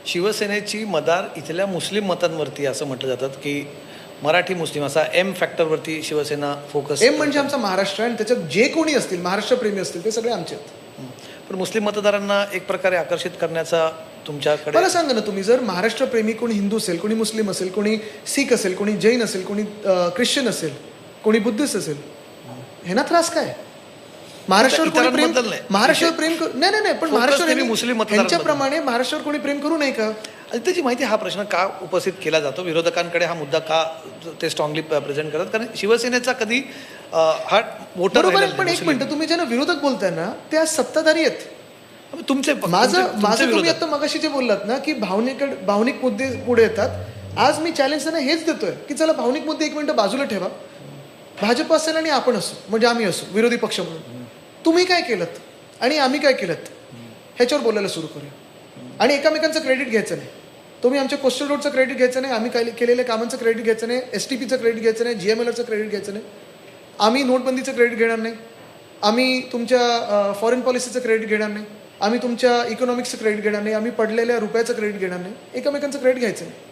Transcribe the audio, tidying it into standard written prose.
शिवसेनेची मदार इथल्या मुस्लिम मतांवरती असं म्हटलं जातात की मराठी मुस्लिम असा एम फॅक्टरवरती शिवसेना फोकस. एम म्हणजे आमचा महाराष्ट्र आणि त्याच्यात जे कोणी असतील महाराष्ट्रप्रेमी असतील ते सगळे आमचे आहेत. पण मुस्लिम मतदारांना एक प्रकारे आकर्षित करण्याचा तुमच्याकडे. मला सांगा ना तुम्ही, जर महाराष्ट्रप्रेमी कोणी हिंदू असेल, कोणी मुस्लिम असेल, कोणी सिख असेल, कोणी जैन असेल, कोणी ख्रिश्चन असेल, कोणी बुद्धिस्ट असेल, हे ना त्रास काय? महाराष्ट्रावर कोणी प्रेम, महाराष्ट्रावर प्रेम नाही नाही पण महाराष्ट्र मुस्लिम यांच्याप्रमाणे महाराष्ट्रावर कोणी प्रेम करू नये का? त्याची माहिती हा प्रश्न का उपस्थित केला जातो विरोधकांकडे, हा मुद्दा का ते स्ट्रॉंगली प्रेझेंट करतात? कारण शिवसेनेचा कधी हा मोठा. बरोबर आहे, पण एक मिनिट, तुम्ही ज्यांना विरोधक बोलताय ना ते आज सत्ताधारी आहेत. तुमचे माझं तुम्ही आता मगाशी जे बोललात ना की भावनिक मुद्दे पुढे येतात, आज मी चॅलेंज त्यांना हेच देतोय की चला भावनिक मुद्दे एक मिनिटं बाजूला ठेवा. भाजप असेल आणि आपण असू, म्हणजे आम्ही असू विरोधी पक्ष म्हणून, तुम्ही काय केलं आणि आम्ही काय केलं ह्याच्यावर बोलायला सुरू करूया. आणि एकमेकांचं क्रेडिट घ्यायचं नाही. तुम्ही आमच्या कोस्टल रोडचं क्रेडिट घ्यायचं नाही, आम्ही काय केलेल्या कामांचं क्रेडिट घ्यायचं नाही, STPचं क्रेडिट घ्यायचं नाही, GMLRचं क्रेडिट घ्यायचं नाही, आम्ही नोटबंदीचं क्रेडिट घेणार नाही, आम्ही तुमच्या फॉरेन पॉलिसीचं क्रेडिट घेणार नाही, आम्ही तुमच्या इकॉनॉमिक्सचं क्रेडिट घेणार नाही, आम्ही पडलेल्या रुपयाचं क्रेडिट घेणार नाही. एकमेकांचं क्रेडिट घ्यायचं नाही.